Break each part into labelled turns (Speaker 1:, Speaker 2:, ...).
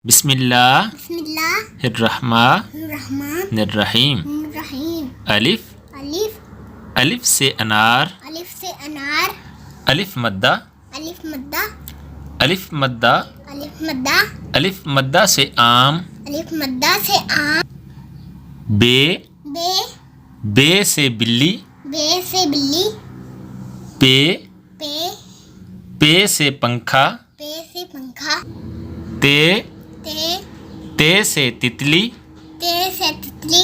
Speaker 1: بسم اللہ
Speaker 2: بسم اللہ
Speaker 1: الرحمن الرحیم
Speaker 2: الرحیم
Speaker 1: الف
Speaker 2: الف
Speaker 1: الف سے انار
Speaker 2: الف سے انار
Speaker 1: الف مدہ
Speaker 2: الف مدہ
Speaker 1: الف مدہ
Speaker 2: الف مدہ
Speaker 1: الف مدہ سے آم
Speaker 2: الف مدہ سے آم
Speaker 1: بے
Speaker 2: بے
Speaker 1: بے سے بلی
Speaker 2: بے سے بلی
Speaker 1: پے
Speaker 2: پے
Speaker 1: پے سے پنکھا
Speaker 2: پے سے پنکھا
Speaker 1: تے
Speaker 2: تے
Speaker 1: تے سے تتلی
Speaker 2: تے سے تتلی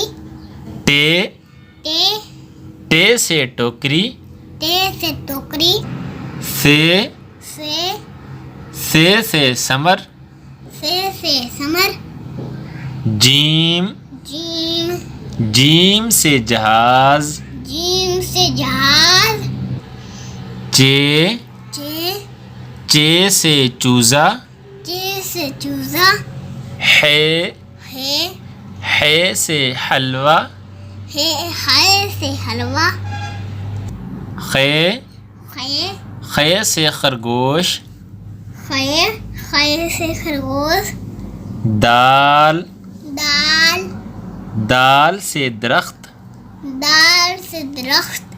Speaker 1: ٹے
Speaker 2: ٹے
Speaker 1: ٹے سے ٹوکری
Speaker 2: ٹے سے ٹوکری
Speaker 1: سے سے سمر
Speaker 2: سے سمر
Speaker 1: جیم
Speaker 2: جیم
Speaker 1: جیم سے جہاز
Speaker 2: جیم سے جہاز
Speaker 1: چے
Speaker 2: چے
Speaker 1: چے سے چوزا
Speaker 2: چے سے چوزا
Speaker 1: ہے
Speaker 2: ہے
Speaker 1: ہے سے حلوہ
Speaker 2: ہائے سے حلوہ
Speaker 1: خے
Speaker 2: خے
Speaker 1: خے سے خرگوش
Speaker 2: خے خے سے خرگوش
Speaker 1: دال
Speaker 2: دال
Speaker 1: دال سے درخت
Speaker 2: دال سے درخت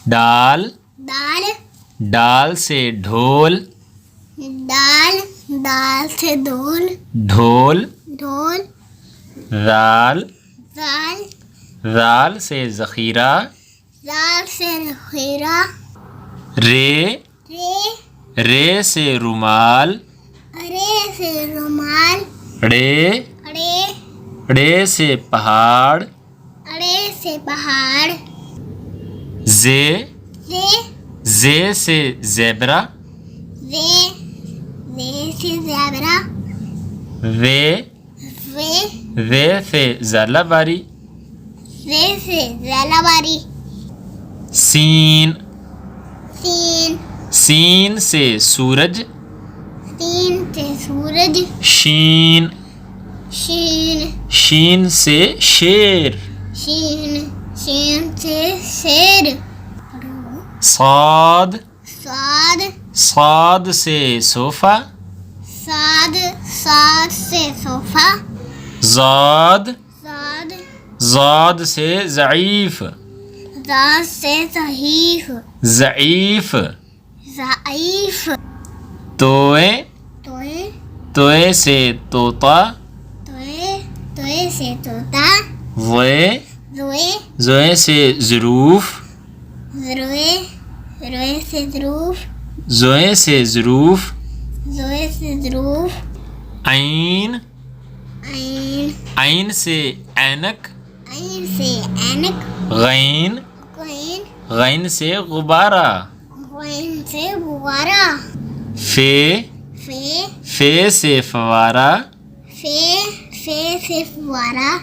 Speaker 1: ڈال
Speaker 2: دال
Speaker 1: ڈال سے ڈھول
Speaker 2: دال دال سے دول
Speaker 1: ڈھول
Speaker 2: ڈھول
Speaker 1: رال
Speaker 2: دال
Speaker 1: رال سے ذخیرہ
Speaker 2: دال سے ذخیرہ
Speaker 1: رے
Speaker 2: رے
Speaker 1: رے سے رومال
Speaker 2: رے سے رومال
Speaker 1: ڑے
Speaker 2: اڑے
Speaker 1: ڑے سے پہاڑ
Speaker 2: اڑے سے پہاڑ
Speaker 1: زے
Speaker 2: زے
Speaker 1: زے سے زیبرا
Speaker 2: زے زے سے زیبرا
Speaker 1: وے
Speaker 2: وے
Speaker 1: وے سے زالہ باری
Speaker 2: زے سے زالہ باری
Speaker 1: سین
Speaker 2: سین
Speaker 1: سین سے سورج
Speaker 2: سین سے سورج
Speaker 1: شین
Speaker 2: شین
Speaker 1: شین سے شیر
Speaker 2: شین شین سے شیر
Speaker 1: صاد
Speaker 2: صاد
Speaker 1: صاد سے صوفہ
Speaker 2: صاد صاد سے صوفہ
Speaker 1: زاد
Speaker 2: زاد
Speaker 1: زاد سے ضعیف
Speaker 2: زاد سے صحیح
Speaker 1: ضعیف
Speaker 2: ضعیف
Speaker 1: توئے
Speaker 2: توئے
Speaker 1: توئے سے طوطا
Speaker 2: توئے توئے سے طوطا
Speaker 1: زوئے
Speaker 2: روئے
Speaker 1: زوئے سے ظروف
Speaker 2: روئے روئے سے ظروف
Speaker 1: زوئے سے ظروف
Speaker 2: زوئے سے ظروف
Speaker 1: عین
Speaker 2: عین
Speaker 1: عین سے اینک
Speaker 2: عین سے اینک
Speaker 1: غین
Speaker 2: غین
Speaker 1: غین سے غبارہ
Speaker 2: غین سے غبارہ
Speaker 1: فے
Speaker 2: فے
Speaker 1: فے سے فوارہ
Speaker 2: فے فے سے فوارہ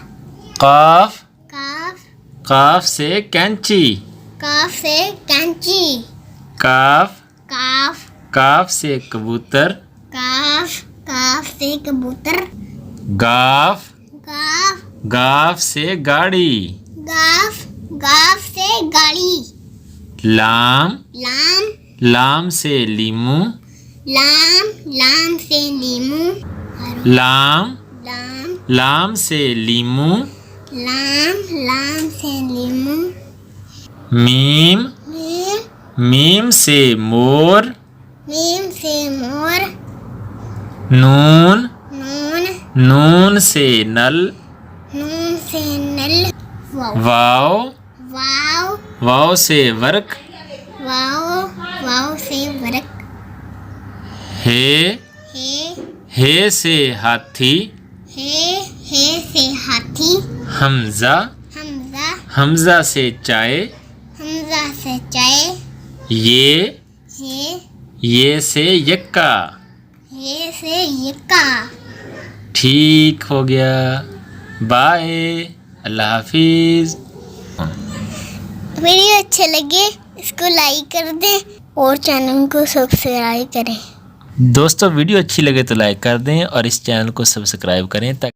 Speaker 1: قاف
Speaker 2: کاف
Speaker 1: قاف سے کینچی
Speaker 2: کاف سے کینچی
Speaker 1: کاف
Speaker 2: کاف
Speaker 1: کاف سے کبوتر
Speaker 2: کاف کاف سے کبوتر
Speaker 1: گاف
Speaker 2: گاف
Speaker 1: گاف سے گاڑی
Speaker 2: گاف گاف سے گاڑی
Speaker 1: لام
Speaker 2: لام
Speaker 1: لام سے لیمو
Speaker 2: لام لام سے لیمو
Speaker 1: لام
Speaker 2: لام
Speaker 1: لام سے لیمو
Speaker 2: لام لام سے لیمو
Speaker 1: میم
Speaker 2: میم
Speaker 1: میم سے مور
Speaker 2: میم سے مور
Speaker 1: نون
Speaker 2: نون
Speaker 1: نون سے نل
Speaker 2: نون سے نل
Speaker 1: واو
Speaker 2: واو
Speaker 1: واو سے ورق
Speaker 2: واو واو سے ورق
Speaker 1: ہے ہے سے ہاتھی
Speaker 2: ہے سے ہاتھی
Speaker 1: حمزہ
Speaker 2: حمزہ
Speaker 1: حمزہ سے چائے
Speaker 2: حمزہ سے چائے
Speaker 1: یہ یہ سے یکا
Speaker 2: یہ سے یکا
Speaker 1: ٹھیک ہو گیا بائے اللہ حافظ
Speaker 2: ویڈیو اچھے لگے اس کو لائک کر دیں اور چینل کو سبسکرائب کریں
Speaker 1: دوستو ویڈیو اچھی لگے تو لائک کر دیں اور اس چینل کو سبسکرائب کریں تاکہ